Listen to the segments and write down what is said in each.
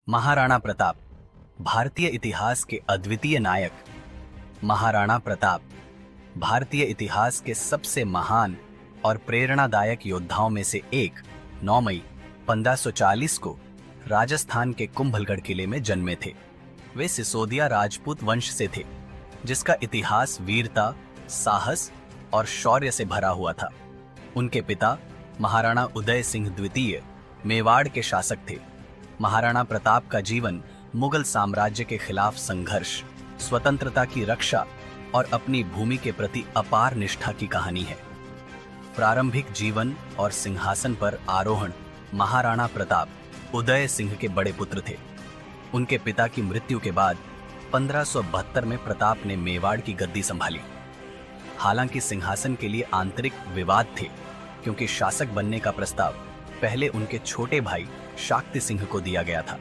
महाराणा प्रताप, भारतीय इतिहास के अद्वितीय नायक। महाराणा प्रताप भारतीय इतिहास के सबसे महान और प्रेरणादायक योद्धाओं में से एक 9 मई 1540 को राजस्थान के कुंभलगढ़ किले में जन्मे थे। वे सिसोदिया राजपूत वंश से थे, जिसका इतिहास वीरता, साहस और शौर्य से भरा हुआ था। उनके पिता महाराणा उदय सिंह द्वितीय मेवाड़ के शासक थे। महाराणा प्रताप का जीवन मुगल साम्राज्य के खिलाफ संघर्ष, स्वतंत्रता की रक्षा और अपनी भूमि के प्रति अपार निष्ठा की कहानी है। प्रारंभिक जीवन और सिंहासन पर आरोहण महाराणा प्रताप उदय सिंह के बड़े पुत्र थे। उनके पिता की मृत्यु के बाद 1572 में प्रताप ने मेवाड़ की गद्दी संभाली। हालांकि सिंहासन के लिए आंतरिक विवाद थे, क्योंकि शासक बनने का प्रस्ताव पहले उनके छोटे भाई शाक्ति सिंह को दिया गया था।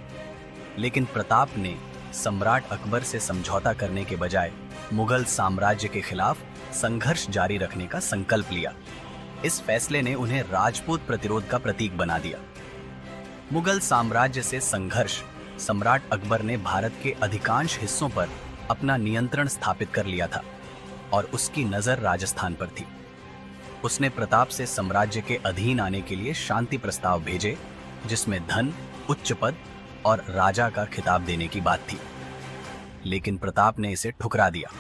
लेकिन प्रताप ने सम्राट अकबर से समझौता करने के बजाय मुगल साम्राज्य के खिलाफ संघर्ष जारी रखने का संकल्प लिया। इस फैसले ने उन्हें राजपूत प्रतिरोध का प्रतीक बना दिया। मुगल साम्राज्य से संघर्ष सम्राट अकबर ने भारत के अधिकांश हिस्सों पर अपना नियंत्रण स्थापित कर लिया था और उसकी नजर राजस्थान पर थी। उसने प्रताप से साम्राज्य के अधीन आने के लिए शांति प्रस्ताव भेजे, जिसमें धन, उच्च पद और राजा का खिताब देने की बात थी। लेकिन प्रताप ने इसे ठुकरा दिया।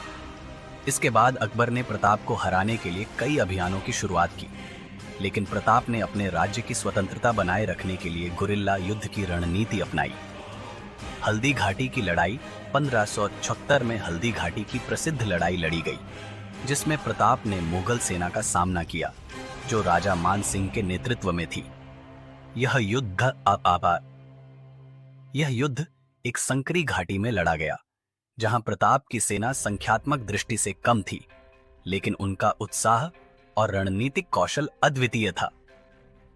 इसके बाद अकबर ने प्रताप को हराने के लिए कई अभियानों की शुरुआत की, लेकिन प्रताप ने अपने राज्य की स्वतंत्रता बनाए रखने के लिए गुरिल्ला युद्ध की रणनीति अपनाई। हल्दी घाटी की लड़ाई 1576 में हल्दी घाटी की प्रसिद्ध लड़ाई लड़ी गई, जिसमें प्रताप ने मुगल सेना का सामना किया, जो राजा मान सिंह के नेतृत्व में थी। यह युद्ध एक संकरी घाटी में लड़ा गया, जहां प्रताप की सेना संख्यात्मक दृष्टि से कम थी, लेकिन उनका उत्साह और रणनीतिक कौशल अद्वितीय था।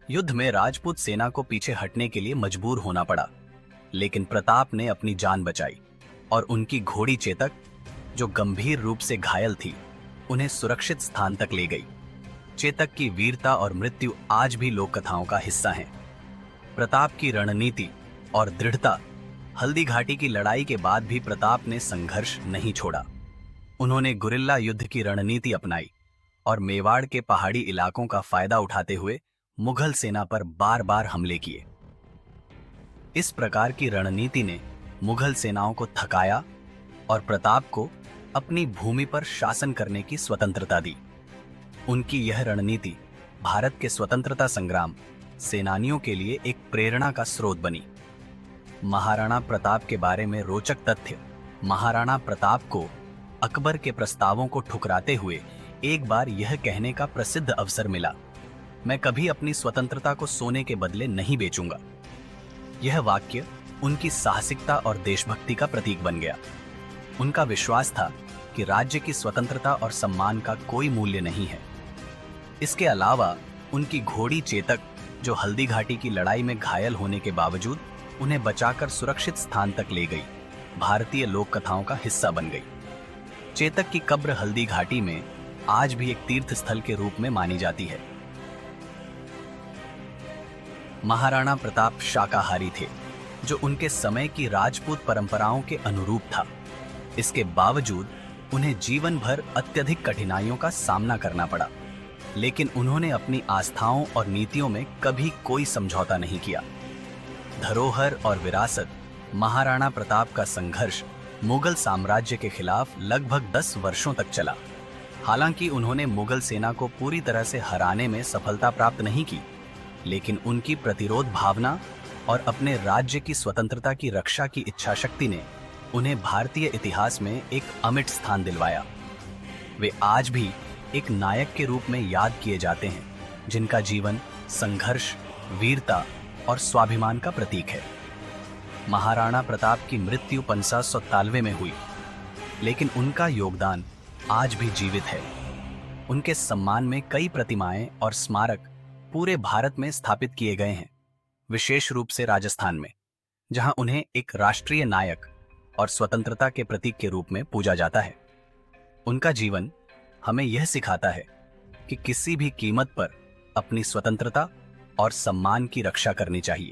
युद्ध में राजपूत सेना को पीछे हटने के लिए मजबूर होना पड़ा, लेकिन प्रताप ने अपनी जान बचाई और उनकी घोड़ी चेतक, जो गंभीर रूप से घायल थी, उन्हें सुरक्षित स्थान तक ले गई। चेतक की वीरता और मृत्यु आज भी लोक कथाओं का हिस्सा हैं। प्रताप की रणनीति और दृढ़ता। हल्दी घाटी की लड़ाई के बाद भी प्रताप ने संघर्ष नहीं छोड़ा। उन्होंने गुरिल्ला युद्ध की रणनीति अपनाई और मेवाड़ के पहाड़ी इलाकों का फायदा उठाते हुए मुगल सेना पर बार बार हमले किए। इस प्रकार की रणनीति ने मुगल सेनाओं को थकाया और प्रताप को अपनी भूमि पर शासन करने की स्वतंत्रता दी। उनकी यह रणनीति भारत के स्वतंत्रता संग्राम सेनानियों के लिए एक प्रेरणा का स्रोत बनी। महाराणा प्रताप के बारे में रोचक तथ्य। महाराणा प्रताप को अकबर के प्रस्तावों को ठुकराते हुए एक बार यह कहने का प्रसिद्ध अवसर मिला, मैं कभी अपनी स्वतंत्रता को सोने के बदले नहीं बेचूंगा। यह वाक्य उनकी साहसिकता और देशभक्ति का प्रतीक बन गया। उनका विश्वास था कि राज्य की स्वतंत्रता और सम्मान का कोई मूल्य नहीं है। इसके अलावा उनकी घोड़ी चेतक, जो हल्दी घाटी की लड़ाई में घायल होने के बावजूद उन्हें बचाकर सुरक्षित स्थान तक ले गई, भारतीय लोक कथाओं का हिस्सा बन गई। चेतक की कब्र हल्दी घाटी में आज भी एक तीर्थ स्थल के रूप में मानी जाती है। महाराणा प्रताप शाकाहारी थे, जो उनके समय की राजपूत परंपराओं के अनुरूप था। इसके बावजूद उन्हें जीवन भर अत्यधिक कठिनाइयों का सामना करना पड़ा, लेकिन उन्होंने अपनी आस्थाओं और नीतियों में कभी कोई समझौता नहीं किया। धरोहर और विरासत। महाराणा प्रताप का संघर्ष मुगल साम्राज्य के खिलाफ लगभग 10 वर्षों तक चला। हालांकि उन्होंने मुगल सेना को पूरी तरह से हराने में सफलता प्राप्त नहीं की, लेकिन उनकी प्रतिरोध भावना और अपने राज्य की स्वतंत्रता की रक्षा की इच्छा शक्ति ने उन्हें भारतीय इतिहास में एक अमिट स्थान दिलवाया। वे आज भी एक नायक के रूप में याद किए जाते हैं, जिनका जीवन संघर्ष, वीरता और स्वाभिमान का प्रतीक है। महाराणा प्रताप की मृत्यु 1597 में हुई, लेकिन उनका योगदान आज भी जीवित है। उनके सम्मान में कई प्रतिमाएं और स्मारक पूरे भारत में स्थापित किए गए हैं, विशेष रूप से राजस्थान में, जहां उन्हें एक राष्ट्रीय नायक और स्वतंत्रता के प्रतीक के रूप में पूजा जाता है। उनका जीवन हमें यह सिखाता है कि किसी भी कीमत पर अपनी स्वतंत्रता और सम्मान की रक्षा करनी चाहिए।